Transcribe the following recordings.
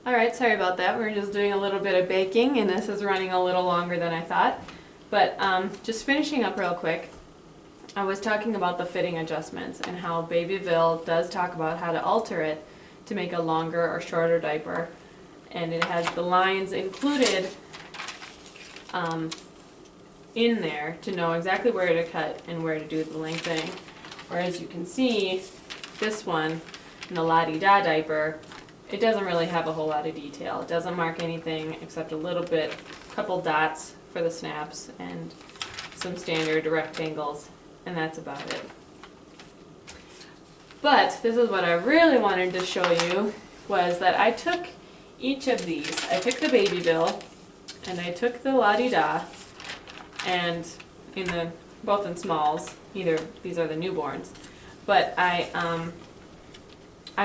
Alright, sorry about that. We're just doing a little bit of baking and this is running a little longer than I thought. But just finishing up real quick, I was talking about the fitting adjustments and how Babyville does talk about how to alter it to make a longer or shorter diaper. And it has the lines included in there to know exactly where to cut and where to do the lengthening. Whereas you can see this one in the La-Di-Da diaper, it doesn't really have a whole lot of detail. It doesn't mark anything except a little bit, couple dots for the snaps and some standard rectangles, and that's about it. But this is what I really wanted to show you, was that I took each of these. I took the Babyville and I took the La-Di-Da, and both in smalls, these are the newborns, but I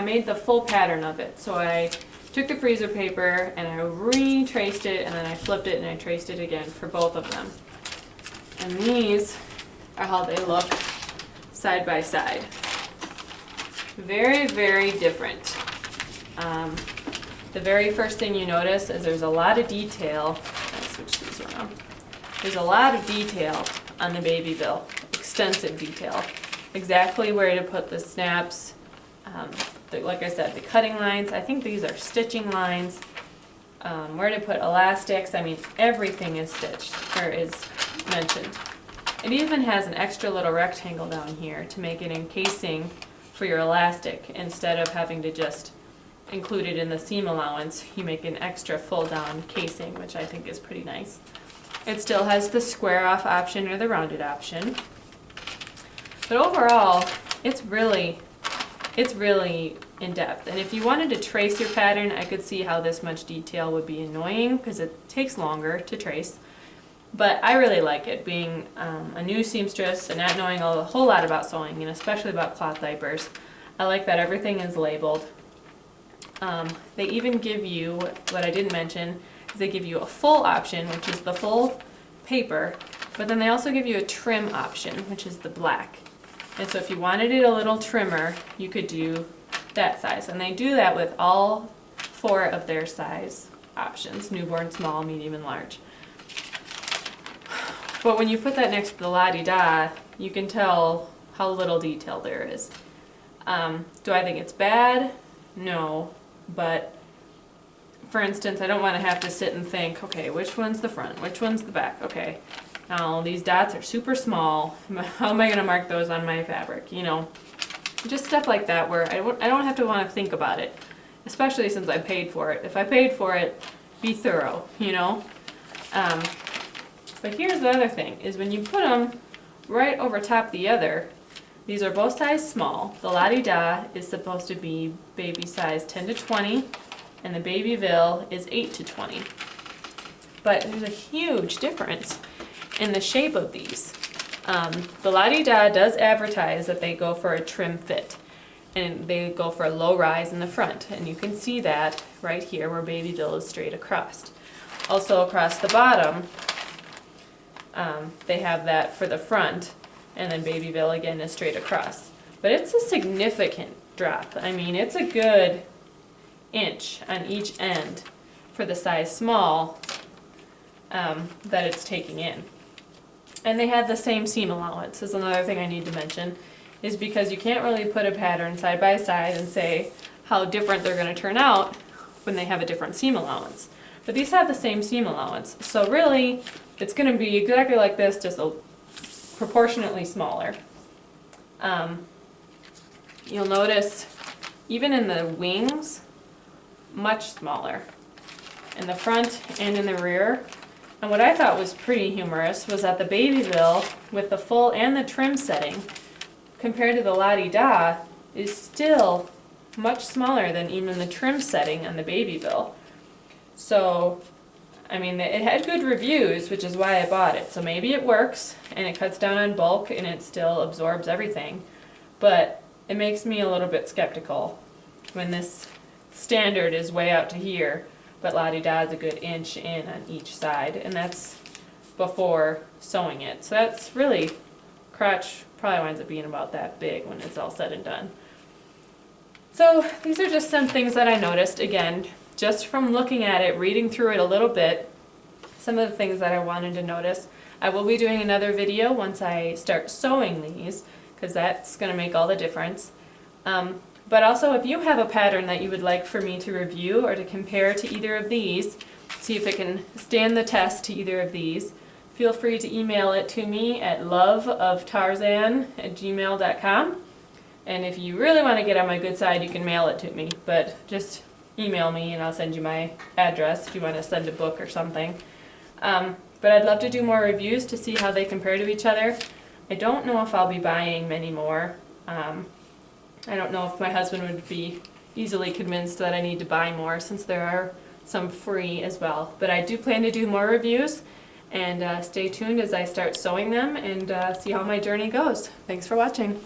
made the full pattern of it. So I took the freezer paper and I retraced it, and then I flipped it and I traced it again for both of them. And these are how they look side by side. Very, very different. The very first thing you notice is there's a lot of detail. I'll switch these around. There's a lot of detail on the Babyville, extensive detail. Exactly where to put the snaps. Like I said, the cutting lines, I think these are stitching lines, where to put elastics. I mean, everything is stitched, or is mentioned. It even has an extra little rectangle down here to make an encasing for your elastic. Instead of having to just include it in the seam allowance, you make an extra full down casing, which I think is pretty nice. It still has the square off option or the rounded option. But overall, it's really in depth. And if you wanted to trace your pattern, I could see how this much detail would be annoying because it takes longer to trace. But I really like it, being a new seamstress and not knowing a whole lot about sewing, and especially about cloth diapers. I like that everything is labeled. They even give you, what I didn't mention, is they give you a full option, which is the full paper, but then they also give you a trim option, which is the black. And so if you wanted it a little trimmer, you could do that size. And they do that with all 4 of their size options: newborn, small, medium, and large. But when you put that next to the La-Di-Da, you can tell how little detail there is. Do I think it's bad? No. But for instance, I don't want to have to sit and think, okay, which one's the front? Which one's the back? Okay. Now, these dots are super small. How am I going to mark those on my fabric? You know, just stuff like that where I don't have to want to think about it, especially since I paid for it. If I paid for it, be thorough, you know. But here's the other thing, is when you put them right over top the other, these are both size small. The La-Di-Da is supposed to be baby size 10 to 20, and the Babyville is 8 to 20. But there's a huge difference in the shape of these. The La-Di-Da does advertise that they go for a trim fit, and they go for a low rise in the front, and you can see that right here where Babyville is straight across. Also across the bottom, they have that for the front, and then Babyville again is straight across. But it's a significant drop. I mean, it's a good inch on each end for the size small that it's taking in. And they have the same seam allowance, is another thing I need to mention, is because you can't really put a pattern side by side and say how different they're going to turn out when they have a different seam allowance. But these have the same seam allowance, so really it's going to be exactly like this, just proportionately smaller. You'll notice even in the wings, much smaller in the front and in the rear. And what I thought was pretty humorous was that the Babyville, with the full and the trim setting, compared to the La-Di-Da, is still much smaller than even the trim setting on the Babyville. So, I mean, it had good reviews, which is why I bought it. So maybe it works, and it cuts down on bulk, and it still absorbs everything. But it makes me a little bit skeptical when this standard is way out to here, but La-Di-Da is a good inch in on each side, and that's before sewing it. So that's really, crotch probably winds up being about that big when it's all said and done. So these are just some things that I noticed. Again, just from looking at it, reading through it a little bit, some of the things that I wanted to notice. I will be doing another video once I start sewing these, because that's going to make all the difference. But also, if you have a pattern that you would like for me to review or to compare to either of these, see if it can stand the test to either of these, feel free to email it to me at loveoftarzan@gmail.com. And if you really want to get on my good side, you can mail it to me. But just email me and I'll send you my address if you want to send a book or something. But I'd love to do more reviews to see how they compare to each other. I don't know if I'll be buying many more. I don't know if my husband would be easily convinced that I need to buy more, since there are some free as well. But I do plan to do more reviews, and stay tuned as I start sewing them and see how my journey goes. Thanks for watching.